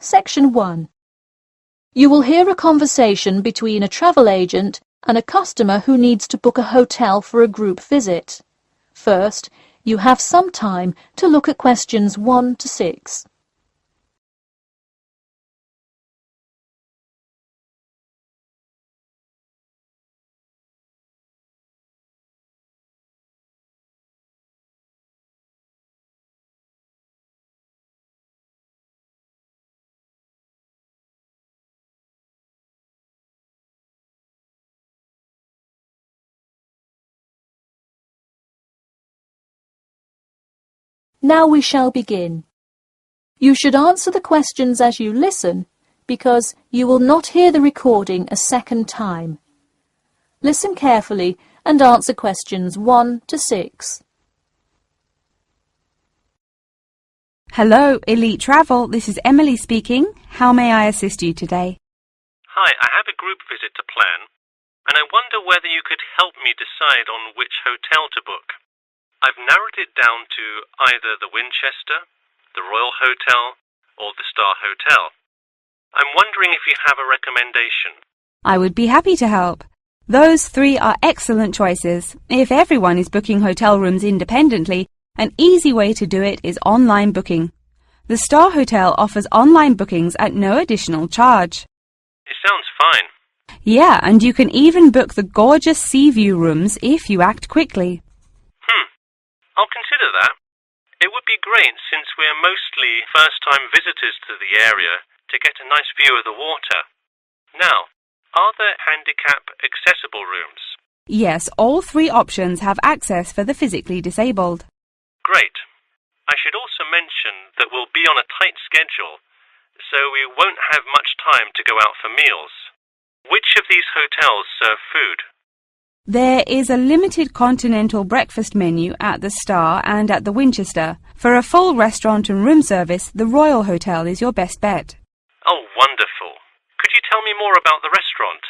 Section 1. You will hear a conversation between a travel agent and a customer who needs to book a hotel for a group visit. First, you have some time to look at questions 1 to 6. Now we shall begin. You should answer the questions as you listen, because you will not hear the recording a second time. Listen carefully and answer questions 1 to 6. Hello, Elite Travel. This is Emily speaking. How may I assist you today? Hi, I have a group visit to plan, and I wonder whether you could help me decide on which hotel to book. I've narrowed it down to either the Winchester, the Royal Hotel, or the Star Hotel. I'm wondering if you have a recommendation. I would be happy to help. Those 3 are excellent choices. If everyone is booking hotel rooms independently, an easy way to do it is online booking. The Star Hotel offers online bookings at no additional charge. It sounds fine. Yeah, and you can even book the gorgeous sea view rooms if you act quickly. I'll consider that. It would be great since we're mostly first-time visitors to the area to get a nice view of the water. Now, are there handicap-accessible rooms? Yes, all 3 options have access for the physically disabled. Great. I should also mention that we'll be on a tight schedule, so we won't have much time to go out for meals. Which of these hotels serve food? There is a limited continental breakfast menu at the Star and at the Winchester. For a full restaurant and room service, the Royal Hotel is your best bet. Oh, wonderful. Could you tell me more about the restaurant?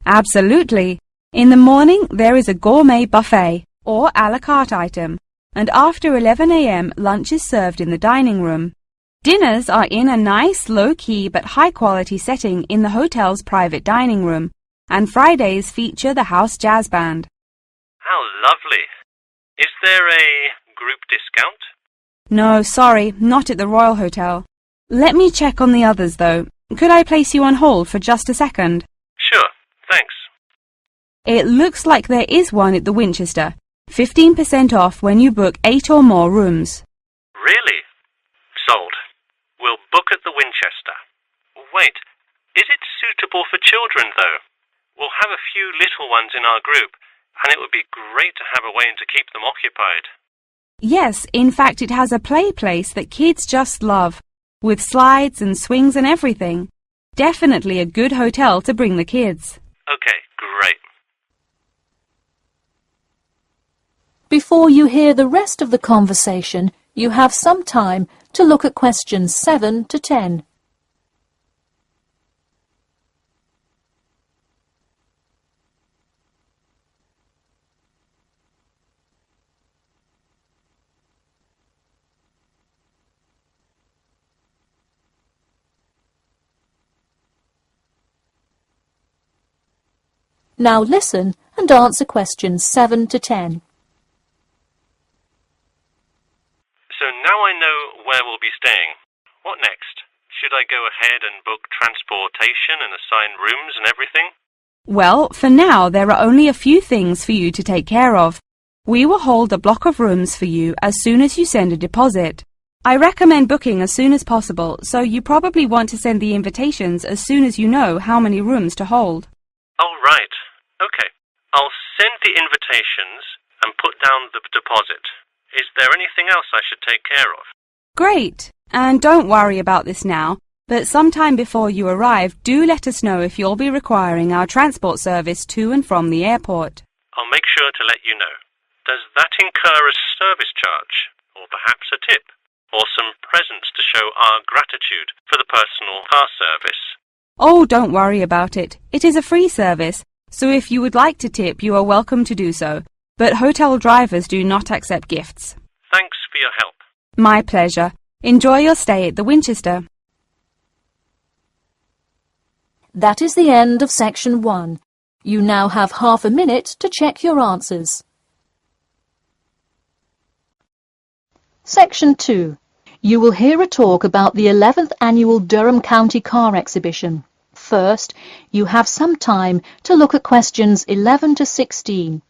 Absolutely. In the morning, there is a gourmet buffet, or à la carte item, and after 11 a.m. lunch is served in the dining room. Dinners are in a nice, low-key but high-quality setting in the hotel's private dining room, and Fridays feature the house jazz band. How lovely. Is there a group discount? No, sorry, not at the Royal Hotel. Let me check on the others, though. Could I place you on hold for just a second? Sure, thanks. It looks like there is one at the Winchester. 15% off when you book 8 or more rooms. Really? Sold. We'll book at the Winchester. Wait, is it suitable for children, though? We'll have a few little ones in our group, and it would be great to have a way to keep them occupied. Yes, in fact it has a play place that kids just love, with slides and swings and everything. Definitely a good hotel to bring the kids. Okay, great. Before you hear the rest of the conversation, you have some time to look at questions 7 to 10. Now listen and answer questions 7 to 10. So now I know where we'll be staying. What next? Should I go ahead and book transportation and assign rooms and everything? Well, for now there are only a few things for you to take care of. We will hold a block of rooms for you as soon as you send a deposit. I recommend booking as soon as possible, so you probably want to send the invitations as soon as you know how many rooms to hold. Oh, right. Okay. I'll send the invitations and put down the deposit. Is there anything else I should take care of? Great. And don't worry about this now, but sometime before you arrive, do let us know if you'll be requiring our transport service to and from the airport. I'll make sure to let you know. Does that incur a service charge, or perhaps a tip, or some presents to show our gratitude for the personal car service? Oh, don't worry about it. It is a free service, so if you would like to tip, you are welcome to do so. But hotel drivers do not accept gifts. Thanks for your help. My pleasure. Enjoy your stay at the Winchester. That is the end of section 1. You now have half a minute to check your answers. Section 2. You will hear a talk about the 11th Annual Durham County Car Exhibition. First, you have some time to look at questions 11 to 16.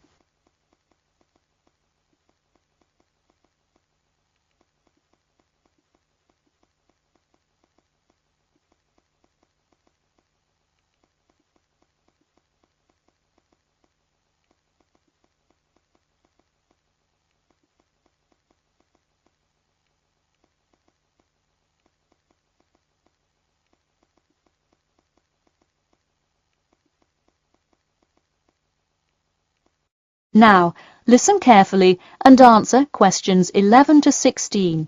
Now, listen carefully and answer questions 11 to 16.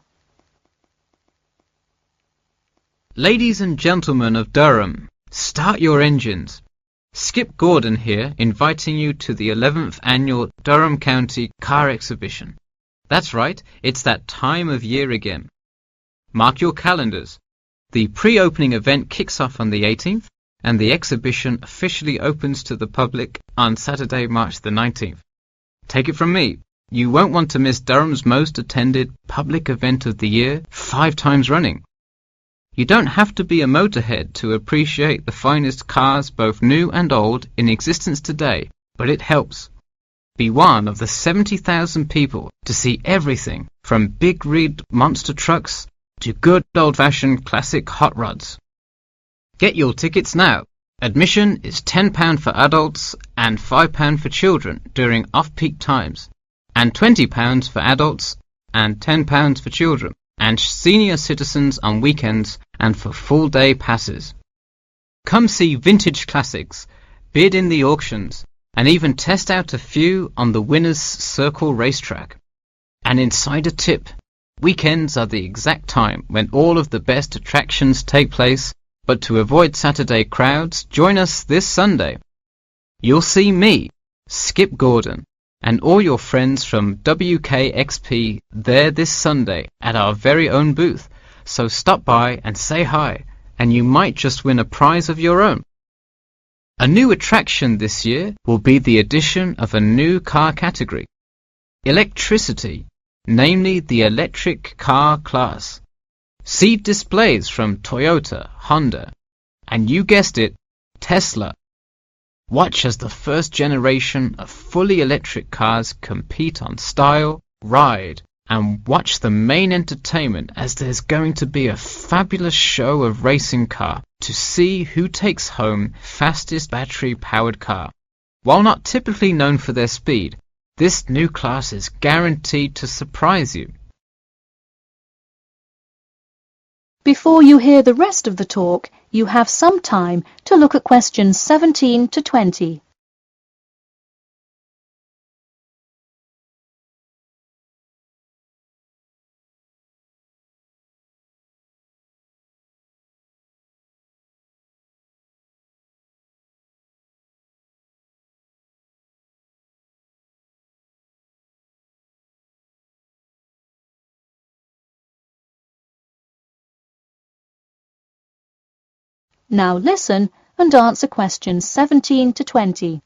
Ladies and gentlemen of Durham, start your engines. Skip Gordon here, inviting you to the 11th Annual Durham County Car Exhibition. That's right, it's that time of year again. Mark your calendars. The pre-opening event kicks off on the 18th, and the exhibition officially opens to the public on Saturday, March the 19th. Take it from me, you won't want to miss Durham's most attended public event of the year 5 times running. You don't have to be a motorhead to appreciate the finest cars, both new and old, in existence today, but it helps. Be one of the 70,000 people to see everything from big rig monster trucks to good old-fashioned classic hot rods. Get your tickets now. Admission is £10 for adults and £5 for children during off-peak times, and £20 for adults and £10 for children, and senior citizens on weekends and for full-day passes. Come see vintage classics, bid in the auctions, and even test out a few on the Winners' Circle racetrack. An insider tip: weekends are the exact time when all of the best attractions take place. But to avoid Saturday crowds, join us this Sunday. You'll see me, Skip Gordon, and all your friends from WKXP there this Sunday at our very own booth, so stop by and say hi, and you might just win a prize of your own. A new attraction this year will be the addition of a new car category, electricity, namely the electric car class. See displays from Toyota, Honda, and you guessed it, Tesla. Watch as the first generation of fully electric cars compete on style, ride, and watch the main entertainment as there's going to be a fabulous show of racing car to see who takes home fastest battery-powered car. While not typically known for their speed, this new class is guaranteed to surprise you. Before you hear the rest of the talk, you have some time to look at questions 17 to 20. Now listen and answer questions 17 to 20.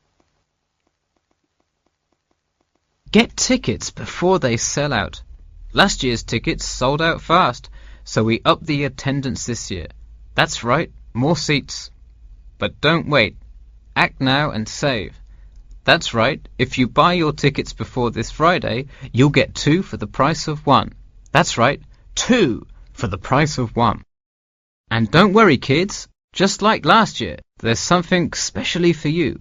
Get tickets before they sell out. Last year's tickets sold out fast, so we upped the attendance this year. That's right, more seats. But don't wait. Act now and save. That's right, if you buy your tickets before this Friday, you'll get 2 for the price of 1. That's right, 2 for the price of 1. And don't worry, kids. Just like last year, there's something specially for you.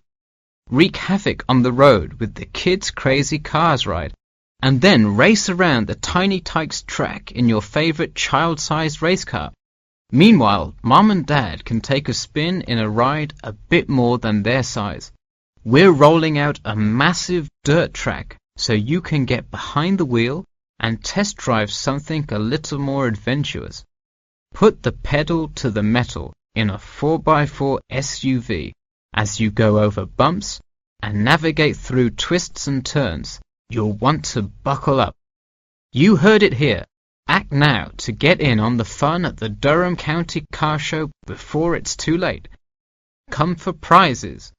Wreak havoc on the road with the Kids Crazy Cars ride, and then race around the Tiny Tykes track in your favorite child-sized race car. Meanwhile, Mom and Dad can take a spin in a ride a bit more than their size. We're rolling out a massive dirt track so you can get behind the wheel and test drive something a little more adventurous. Put the pedal to the metal in a 4x4 SUV as you go over bumps and navigate through twists and turns. You'll want to buckle up. You heard it here. Act now to get in on the fun at the Durham County Car Show before it's too late. come for prizes,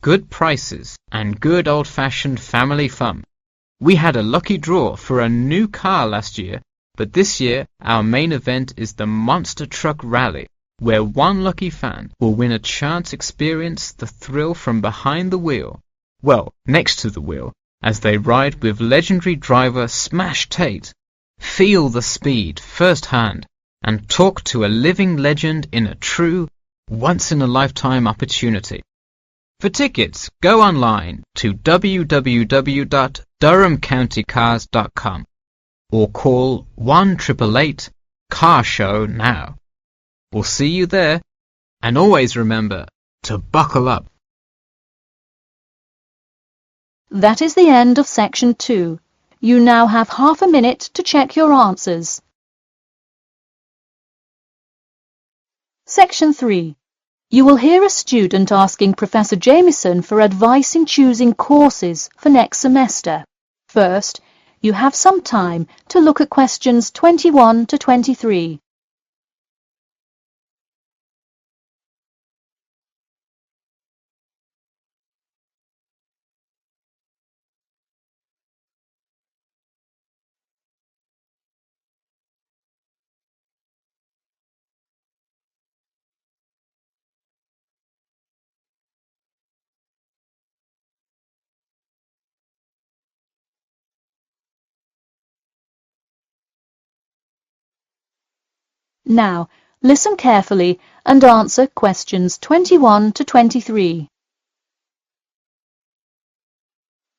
good prices, and good old-fashioned family fun. We had a lucky draw for a new car last year, but this year our main event is the Monster Truck Rally, where one lucky fan will win a chance to experience the thrill from behind the wheel, well, next to the wheel, as they ride with legendary driver Smash Tate. Feel the speed firsthand and talk to a living legend in a true, once-in-a-lifetime opportunity. For tickets, go online to www.durhamcountycars.com or call 1-888-CAR-SHOW now. We'll see you there, and always remember to buckle up. That is the end of section 2. You now have half a minute to check your answers. Section 3. You will hear a student asking Professor Jameson for advice in choosing courses for next semester. First, you have some time to look at questions 21 to 23. Now, listen carefully and answer questions 21 to 23.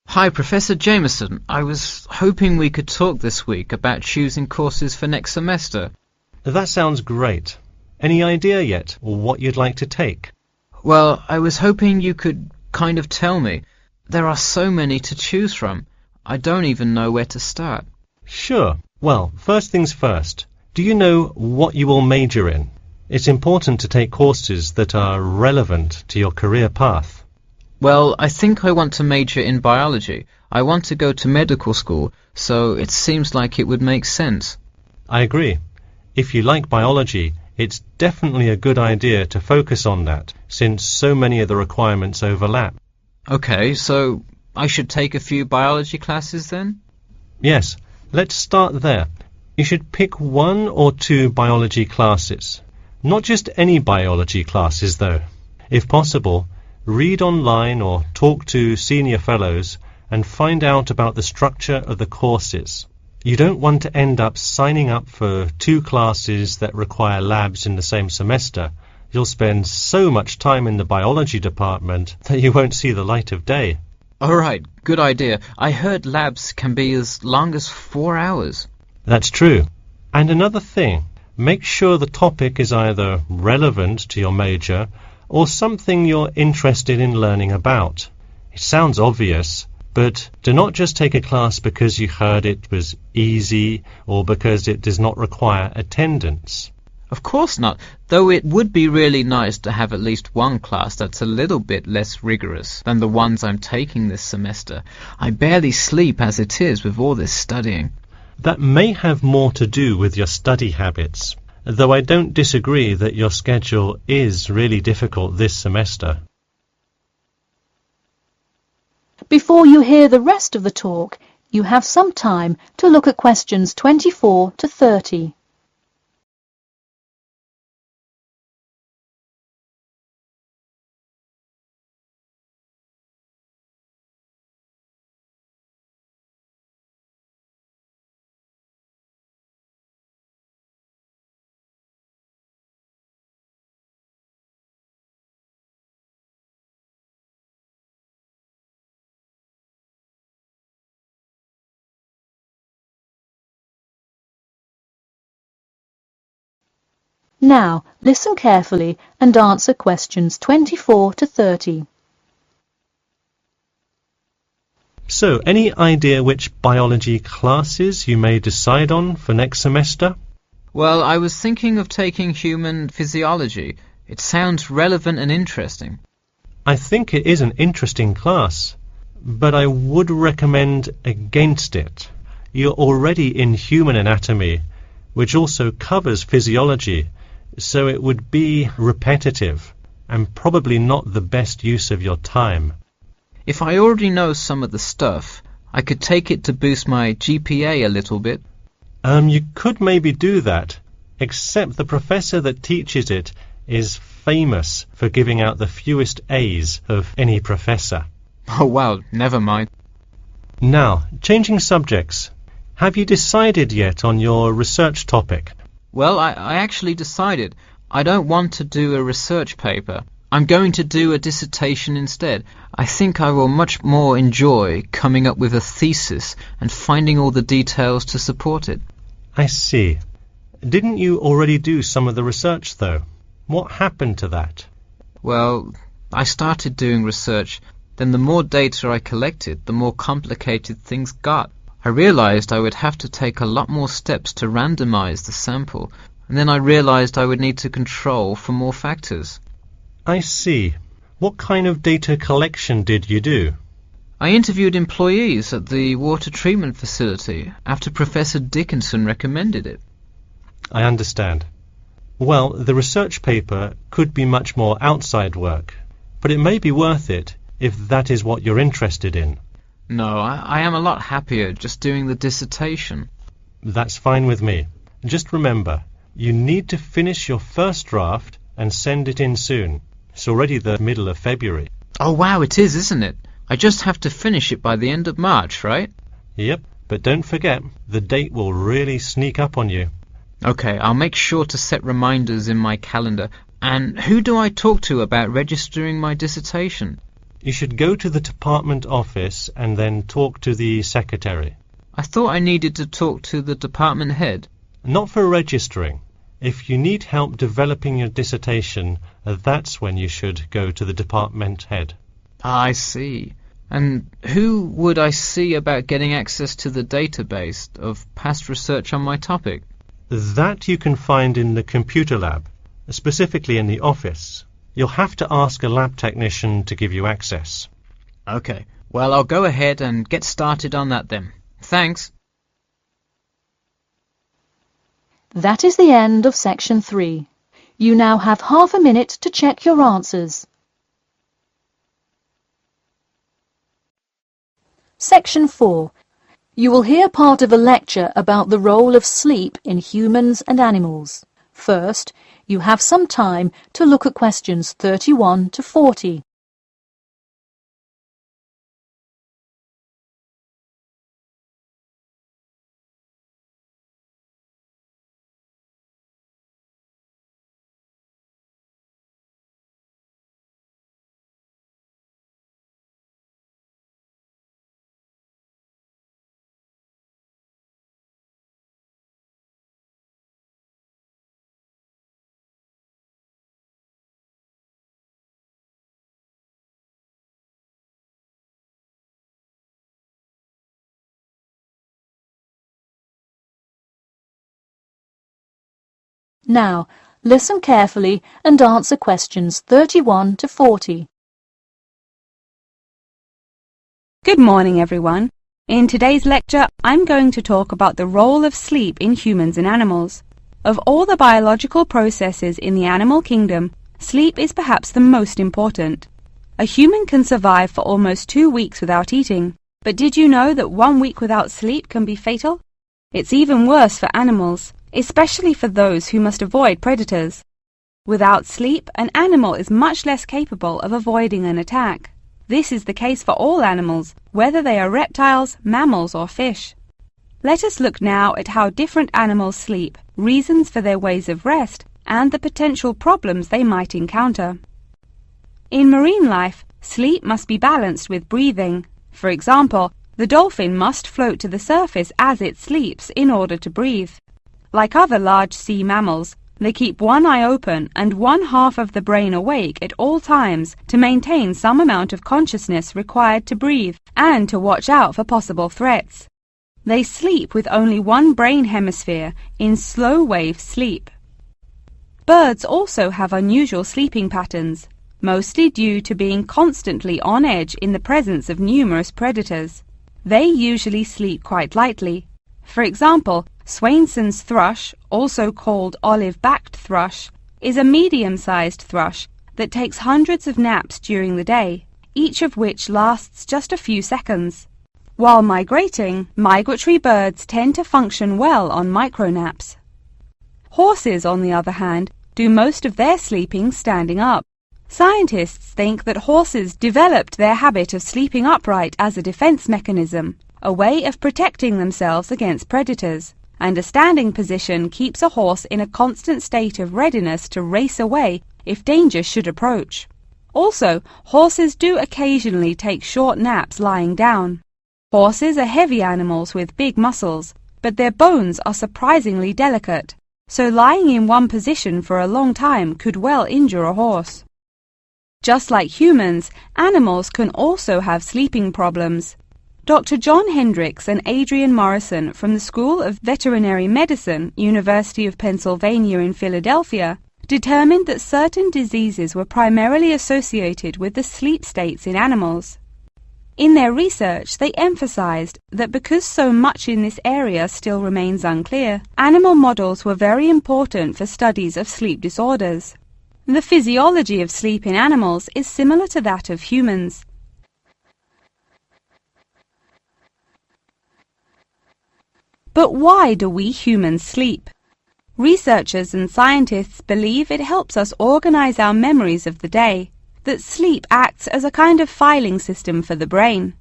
Hi, Professor Jameson. I was hoping we could talk this week about choosing courses for next semester. That sounds great. Any idea yet what you'd like to take? Well, I was hoping you could kind of tell me. There are so many to choose from. I don't even know where to start. Sure. Well, first things first. Do you know what you will major in? It's important to take courses that are relevant to your career path. Well, I think I want to major in biology. I want to go to medical school, so it seems like it would make sense. I agree. If you like biology, it's definitely a good idea to focus on that, since so many of the requirements overlap. Okay, so I should take a few biology classes then? Yes, let's start there. You should pick 1 or 2 biology classes. Not just any biology classes, though. If possible, read online or talk to senior fellows and find out about the structure of the courses. You don't want to end up signing up for 2 classes that require labs in the same semester. You'll spend so much time in the biology department that you won't see the light of day. All right, good idea. I heard labs can be as long as 4 hours. That's true. And another thing, make sure the topic is either relevant to your major or something you're interested in learning about. It sounds obvious, but do not just take a class because you heard it was easy or because it does not require attendance. Of course not, though it would be really nice to have at least one class that's a little bit less rigorous than the ones I'm taking this semester. I barely sleep as it is with all this studying. That may have more to do with your study habits, though I don't disagree that your schedule is really difficult this semester. Before you hear the rest of the talk, you have some time to look at questions 24 to 30. Now, listen carefully and answer questions 24 to 30. So, any idea which biology classes you may decide on for next semester? Well, I was thinking of taking human physiology. It sounds relevant and interesting. I think it is an interesting class, but I would recommend against it. You're already in human anatomy, which also covers physiology, so it would be repetitive. and probably not the best use of your time. If I already know some of the stuff, I could take it to boost my GPA a little bit. You could maybe do that, except the professor that teaches it is famous for giving out the fewest A's of any professor. Oh well, never mind. Now, changing subjects. Have you decided yet on your research topic? Well, I actually decided I don't want to do a research paper. I'm going to do a dissertation instead. I think I will much more enjoy coming up with a thesis and finding all the details to support it. I see. Didn't you already do some of the research, though? What happened to that? Well, I started doing research, then the more data I collected, the more complicated things got. I realized I would have to take a lot more steps to randomize the sample, and then I realized I would need to control for more factors. I see. What kind of data collection did you do? I interviewed employees at the water treatment facility after Professor Dickinson recommended it. I understand. Well, the research paper could be much more outside work, but it may be worth it if that is what you're interested in. No, I am a lot happier just doing the dissertation. That's fine with me. Just remember, you need to finish your first draft and send it in soon. It's already the middle of February. Oh wow, it is, isn't it? I just have to finish it by the end of March, right? Yep, but don't forget, the date will really sneak up on you. Okay, I'll make sure to set reminders in my calendar. And who do I talk to about registering my dissertation? You should go to the department office and then talk to the secretary. I thought I needed to talk to the department head. Not for registering. If you need help developing your dissertation, that's when you should go to the department head. I see. And who would I see about getting access to the database of past research on my topic? That you can find in the computer lab, specifically in the office. You'll have to ask a lab technician to give you access. Okay, well, I'll go ahead and get started on that then. Thanks. That is the end of section 3. You now have half a minute to check your answers. Section 4. You will hear part of a lecture about the role of sleep in humans and animals. First, you have some time to look at questions 31 to 40. Now, listen carefully and answer questions 31 to 40. Good morning, everyone. In today's lecture, I'm going to talk about the role of sleep in humans and animals. Of all the biological processes in the animal kingdom, sleep is perhaps the most important. A human can survive for almost 2 weeks without eating. But did you know that 1 week without sleep can be fatal? It's even worse for animals, especially for those who must avoid predators. Without sleep, an animal is much less capable of avoiding an attack. This is the case for all animals, whether they are reptiles, mammals, or fish. Let us look now at how different animals sleep, reasons for their ways of rest, and the potential problems they might encounter. In marine life, sleep must be balanced with breathing. For example, the dolphin must float to the surface as it sleeps in order to breathe. Like other large sea mammals, they keep one eye open and one half of the brain awake at all times to maintain some amount of consciousness required to breathe and to watch out for possible threats. They sleep with only one brain hemisphere in slow wave sleep. Birds also have unusual sleeping patterns, mostly due to being constantly on edge in the presence of numerous predators. They usually sleep quite lightly. For example, Swainson's thrush, also called olive-backed thrush, is a medium-sized thrush that takes hundreds of naps during the day, each of which lasts just a few seconds. While migrating, migratory birds tend to function well on micronaps. Horses, on the other hand, do most of their sleeping standing up. Scientists think that horses developed their habit of sleeping upright as a defense mechanism, a way of protecting themselves against predators, and a standing position keeps a horse in a constant state of readiness to race away if danger should approach. Also, horses do occasionally take short naps lying down. Horses are heavy animals with big muscles, but their bones are surprisingly delicate, so lying in one position for a long time could well injure a horse. Just like humans, animals can also have sleeping problems. Dr. John Hendricks and Adrian Morrison from the School of Veterinary Medicine, University of Pennsylvania in Philadelphia, determined that certain diseases were primarily associated with the sleep states in animals. In their research, they emphasized that because so much in this area still remains unclear, animal models were very important for studies of sleep disorders. The physiology of sleep in animals is similar to that of humans. But why do we humans sleep? Researchers and scientists believe it helps us organize our memories of the day, that sleep acts as a kind of filing system for the brain.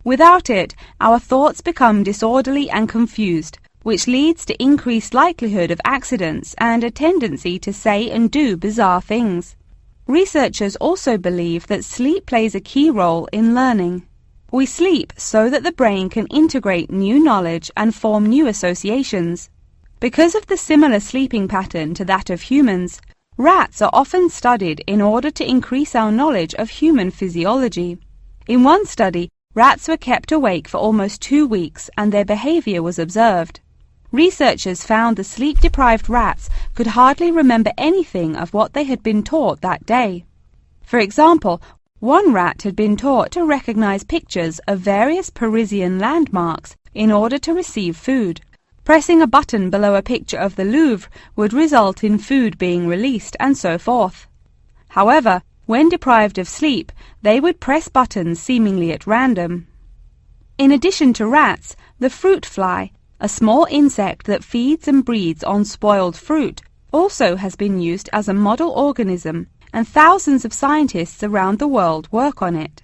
Without it, our thoughts become disorderly and confused, which leads to increased likelihood of accidents and a tendency to say and do bizarre things. Researchers also believe that sleep plays a key role in learning. We sleep so that the brain can integrate new knowledge and form new associations. Because of the similar sleeping pattern to that of humans, rats are often studied in order to increase our knowledge of human physiology. In one study, rats were kept awake for almost 2 weeks and their behavior was observed. Researchers found the sleep-deprived rats could hardly remember anything of what they had been taught that day. For example, one rat had been taught to recognize pictures of various Parisian landmarks in order to receive food. Pressing a button below a picture of the Louvre would result in food being released, and so forth. However, when deprived of sleep, they would press buttons seemingly at random. In addition to rats, the fruit fly, a small insect that feeds and breeds on spoiled fruit, also has been used as a model organism, and thousands of scientists around the world work on it.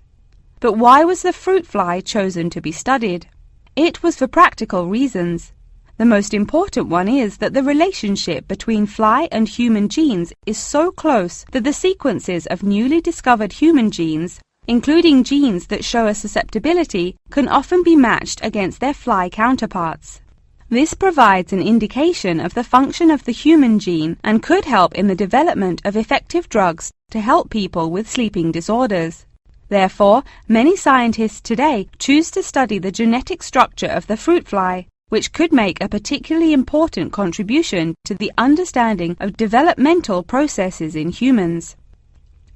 But why was the fruit fly chosen to be studied? It was for practical reasons. The most important one is that the relationship between fly and human genes is so close that the sequences of newly discovered human genes, including genes that show a susceptibility, can often be matched against their fly counterparts. This provides an indication of the function of the human gene and could help in the development of effective drugs to help people with sleeping disorders. Therefore, many scientists today choose to study the genetic structure of the fruit fly, which could make a particularly important contribution to the understanding of developmental processes in humans.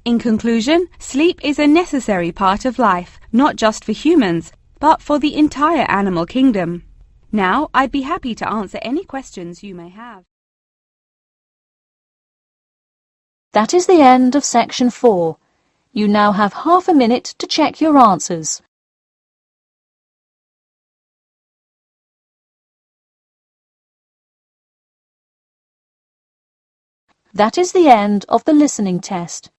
In conclusion, sleep is a necessary part of life, not just for humans, but for the entire animal kingdom. Now, I'd be happy to answer any questions you may have. That is the end of section 4. You now have half a minute to check your answers. That is the end of the listening test.